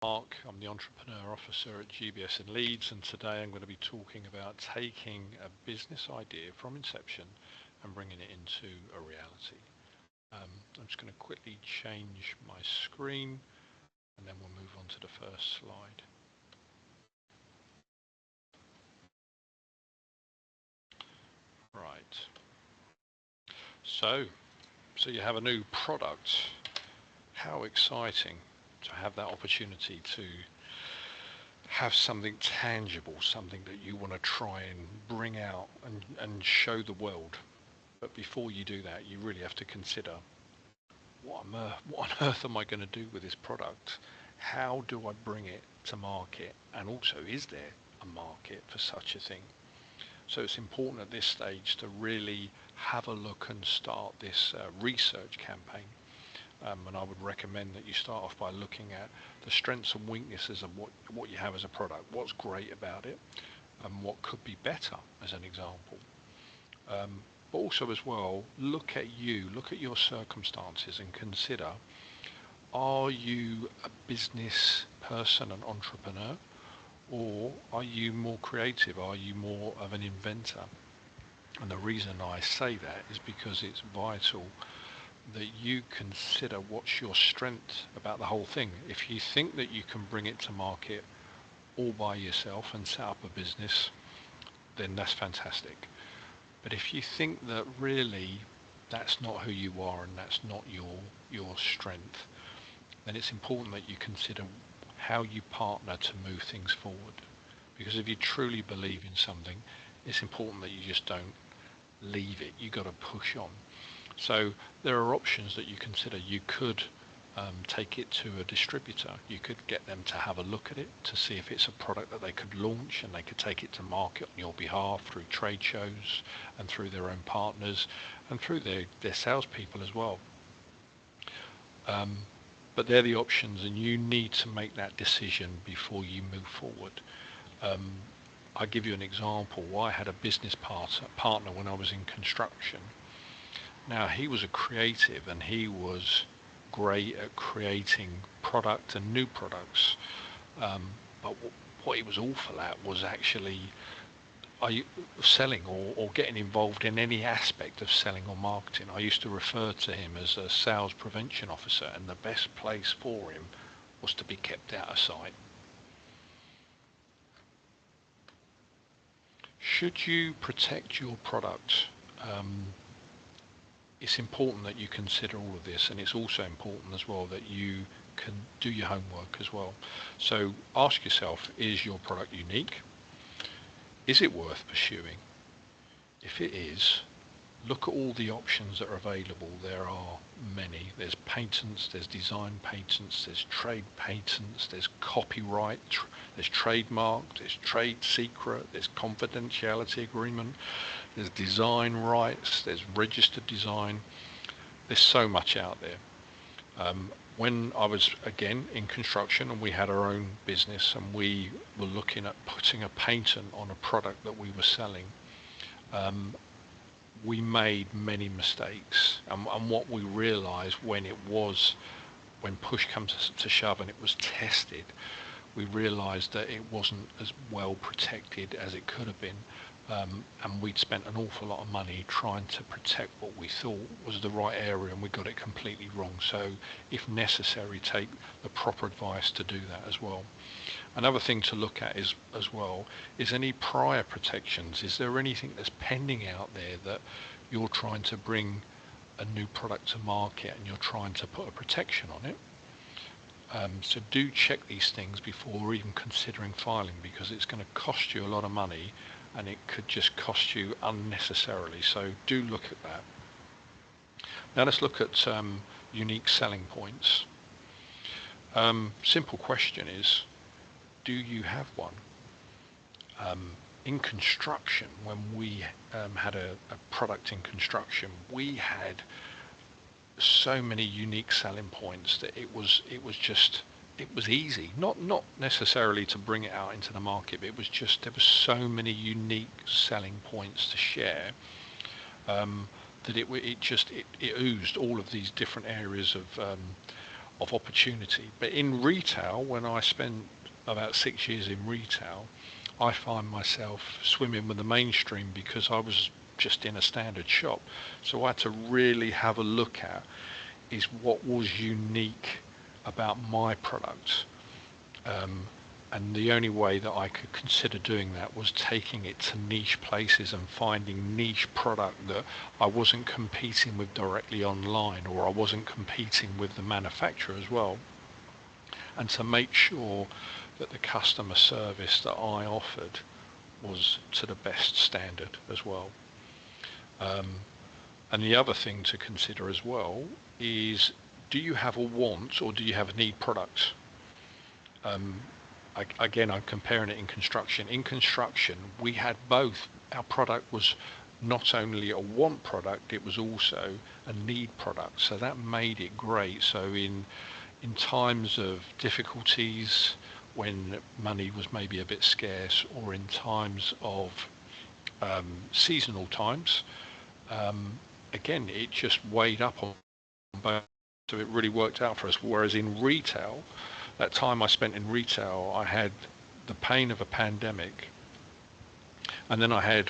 Mark, I'm the Entrepreneur Officer at GBS in Leeds, and today I'm going to be talking about taking a business idea from inception and bringing it into a reality. I'm just going to quickly change my screen and then we'll move on to the first slide. Right. So you have a new product. How exciting to have that opportunity to have something tangible, something that you want to try and bring out and show the world. But before you do that, you really have to consider what on earth am I going to do with this product? How do I bring it to market? And also, is there a market for such a thing? So it's important at this stage to really have a look and start this research campaign. And I would recommend that you start off by looking at the strengths and weaknesses of what you have as a product, what's great about it, and what could be better, as an example. But also as well, look at your circumstances and consider, are you a business person, an entrepreneur, or are you more creative? Are you more of an inventor? And the reason I say that is because it's vital that you consider what's your strength about the whole thing. If you think that you can bring it to market all by yourself and set up a business, then that's fantastic. But if you think that really that's not who you are and that's not your strength, then it's important that you consider how you partner to move things forward. Because if you truly believe in something, it's important that you just don't leave it. You've got to push on. So there are options that you consider. You could take it to a distributor. You could get them to have a look at it to see if it's a product that they could launch, and they could take it to market on your behalf through trade shows and through their own partners and through their salespeople as well. But they're the options, and you need to make that decision before you move forward. I'll give you an example. I had a business partner when I was in construction. Now, he was a creative and he was great at creating product and new products. But what he was awful at was actually selling or getting involved in any aspect of selling or marketing. I used to refer to him as a sales prevention officer, and the best place for him was to be kept out of sight. Should you protect your product, it's important that you consider all of this, and it's also important as well that you can do your homework as well. So ask yourself, is your product unique? Is it worth pursuing? If it is, look at all the options that are available. There are many. There's patents, there's design patents, there's trade patents, there's copyright, there's trademark, there's trade secret, there's confidentiality agreement, there's design rights, there's registered design. There's so much out there. When I was, again, in construction and we had our own business and we were looking at putting a patent on a product that we were selling, we made many mistakes. And what we realized when push comes to shove and it was tested, we realized that it wasn't as well protected as it could have been. And we'd spent an awful lot of money trying to protect what we thought was the right area, and we got it completely wrong. So if necessary, take the proper advice to do that as well. Another thing to look at is any prior protections. Is there anything that's pending out there that you're trying to bring a new product to market and you're trying to put a protection on it? So do check these things before even considering filing, because it's going to cost you a lot of money and it could just cost you unnecessarily. So do look at that. Now let's look at unique selling points. Simple question is, do you have one? In construction, when we had a product in construction, we had so many unique selling points that it was easy, not necessarily to bring it out into the market, but there were so many unique selling points to share, that it oozed all of these different areas of opportunity. But in retail, when I spent about 6 years in retail, I find myself swimming with the mainstream because I was just in a standard shop. So I had to really have a look at is what was unique about my product. And the only way that I could consider doing that was taking it to niche places and finding niche product that I wasn't competing with directly online, or I wasn't competing with the manufacturer as well, and to make sure that the customer service that I offered was to the best standard as well. And the other thing to consider as well is, do you have a want or do you have a need product? Again, I'm comparing it in construction. In construction, we had both. Our product was not only a want product, it was also a need product. So that made it great. So in times of difficulties, when money was maybe a bit scarce, or in times of seasonal times, again, it just weighed up on both. So it really worked out for us. Whereas in retail, that time I spent in retail, I had the pain of a pandemic, and then I had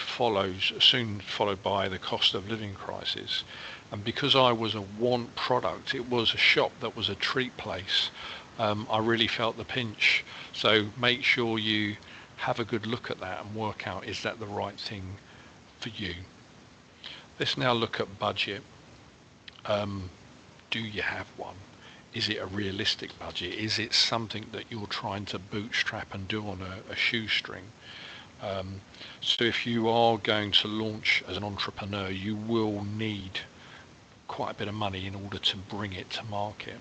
soon followed by the cost of living crisis. And because I was a want product, it was a shop that was a treat place. I really felt the pinch. So make sure you have a good look at that and work out, is that the right thing for you? Let's now look at budget. Do you have one? Is it a realistic budget? Is it something that you're trying to bootstrap and do on a shoestring? So if you are going to launch as an entrepreneur, you will need quite a bit of money in order to bring it to market.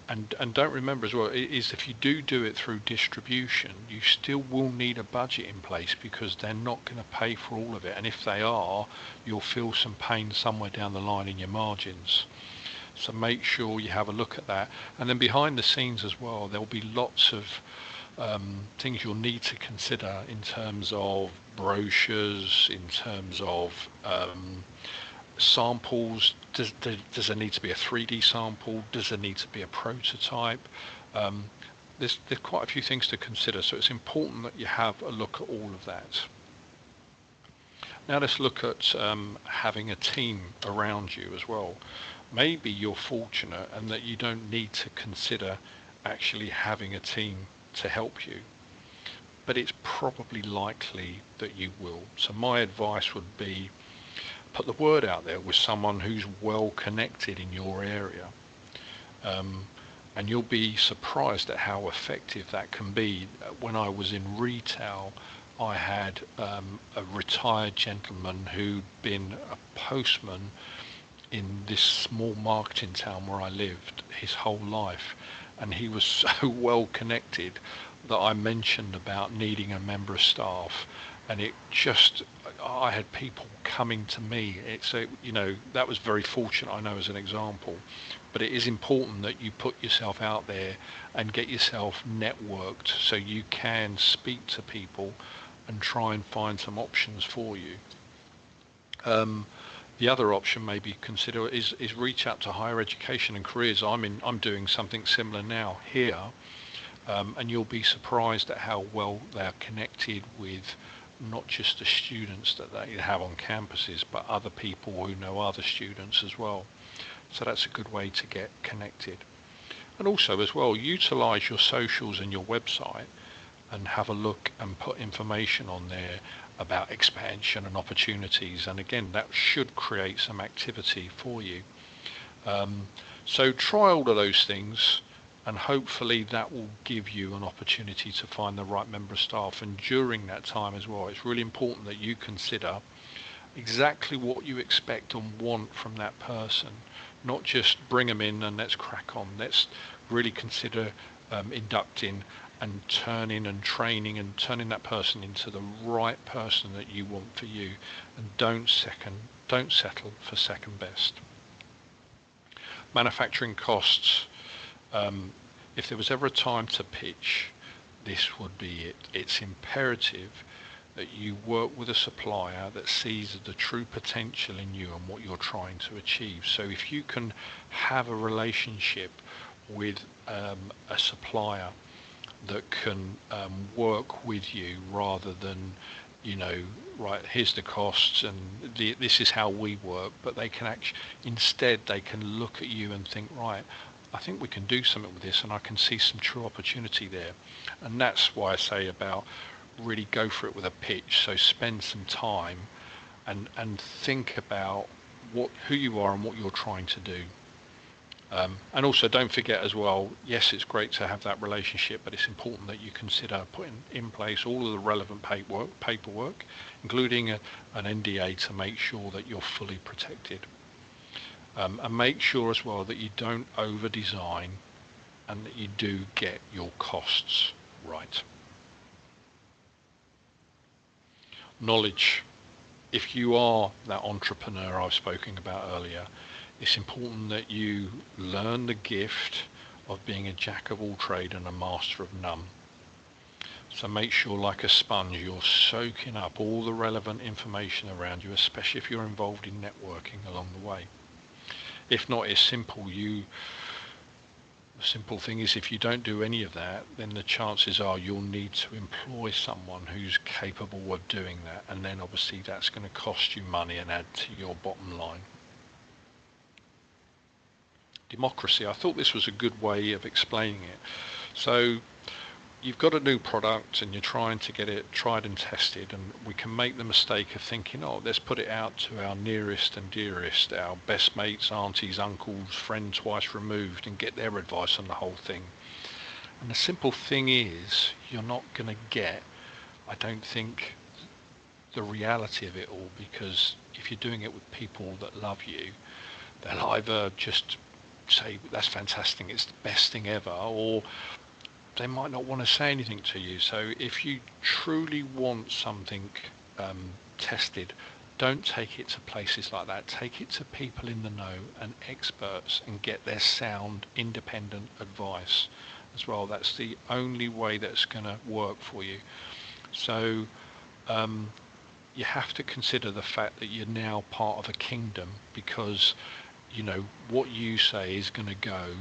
And don't remember as well, is if you do it through distribution, you still will need a budget in place, because they're not going to pay for all of it. And if they are, you'll feel some pain somewhere down the line in your margins. So make sure you have a look at that. And then behind the scenes as well, there'll be lots of things you'll need to consider in terms of brochures, in terms of samples. Does there need to be a 3D sample? Does there need to be a prototype? There's quite a few things to consider, so it's important that you have a look at all of that. Now let's look at having a team around you as well. Maybe you're fortunate and that you don't need to consider actually having a team to help you, but it's probably likely that you will. So my advice would be, put the word out there with someone who's well connected in your area, and you'll be surprised at how effective that can be. When I was in retail, I had a retired gentleman who'd been a postman in this small marketing town where I lived his whole life, and he was so well connected that I mentioned about needing a member of staff, and I had people coming to me. That was very fortunate, I know, as an example. But it is important that you put yourself out there and get yourself networked so you can speak to people and try and find some options for you. The other option maybe consider is reach out to higher education and careers. I'm doing something similar now here, and you'll be surprised at how well they're connected with not just the students that they have on campuses, but other people who know other students as well. So that's a good way to get connected. And also as well, utilize your socials and your website and have a look and put information on there about expansion and opportunities. And again, that should create some activity for you. So try all of those things, and hopefully that will give you an opportunity to find the right member of staff. And during that time as well, it's really important that you consider exactly what you expect and want from that person, not just bring them in and let's crack on. Let's really consider inducting and turning and training and turning that person into the right person that you want for you, and don't settle for second best. Manufacturing costs. If there was ever a time to pitch, this would be it. It's imperative that you work with a supplier that sees the true potential in you and what you're trying to achieve. So if you can have a relationship with a supplier that can work with you rather than, right, here's the costs and this is how we work, but they can instead they can look at you and think, right, I think we can do something with this and I can see some true opportunity there. And that's why I say about really go for it with a pitch. So spend some time and think about who you are and what you're trying to do. And also don't forget as well, yes, it's great to have that relationship, but it's important that you consider putting in place all of the relevant paperwork, including an NDA, to make sure that you're fully protected. And make sure as well that you don't over design and that you do get your costs right. Knowledge. If you are that entrepreneur I was speaking about earlier, it's important that you learn the gift of being a jack of all trade and a master of none. So make sure, like a sponge, you're soaking up all the relevant information around you, especially if you're involved in networking along the way. If not, it's simple. The simple thing is, if you don't do any of that, then the chances are you'll need to employ someone who's capable of doing that, and then obviously that's going to cost you money and add to your bottom line. Democracy. I thought this was a good way of explaining it. So you've got a new product and you're trying to get it tried and tested, and we can make the mistake of thinking, oh, let's put it out to our nearest and dearest, our best mates, aunties, uncles, friends twice removed, and get their advice on the whole thing. And the simple thing is, you're not going to get, I don't think, the reality of it all, because if you're doing it with people that love you, they'll either just say, that's fantastic, it's the best thing ever, or they might not want to say anything to you. So if you truly want something tested, don't take it to places like that. Take it to people in the know and experts and get their sound, independent advice as well. That's the only way that's going to work for you. So you have to consider the fact that you're now part of a kingdom, because what you say is going to go,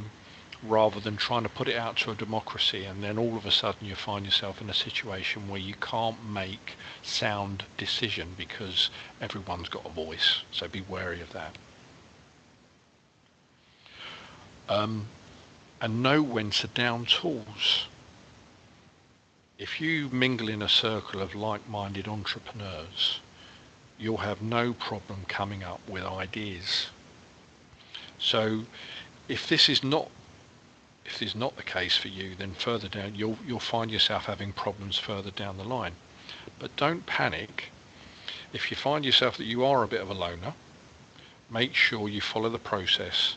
rather than trying to put it out to a democracy and then all of a sudden you find yourself in a situation where you can't make sound decision because everyone's got a voice. So be wary of that. And know when to down tools. If you mingle in a circle of like-minded entrepreneurs, you'll have no problem coming up with ideas. So if this is not the case for you, then further down you'll find yourself having problems further down the line. But don't panic. If you find yourself that you are a bit of a loner, make sure you follow the process,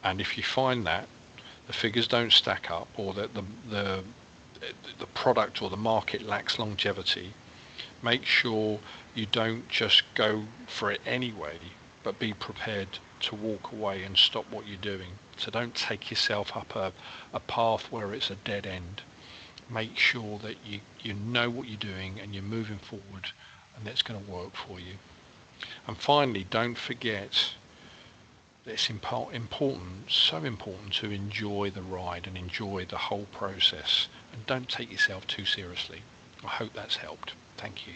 and if you find that the figures don't stack up, or that the product or the market lacks longevity, make sure you don't just go for it anyway, but be prepared to walk away and stop what you're doing. So don't take yourself up a path where it's a dead end. Make sure that you know what you're doing and you're moving forward, and that's going to work for you. And finally, don't forget that it's important, so important, to enjoy the ride and enjoy the whole process, and don't take yourself too seriously. I hope that's helped. Thank you.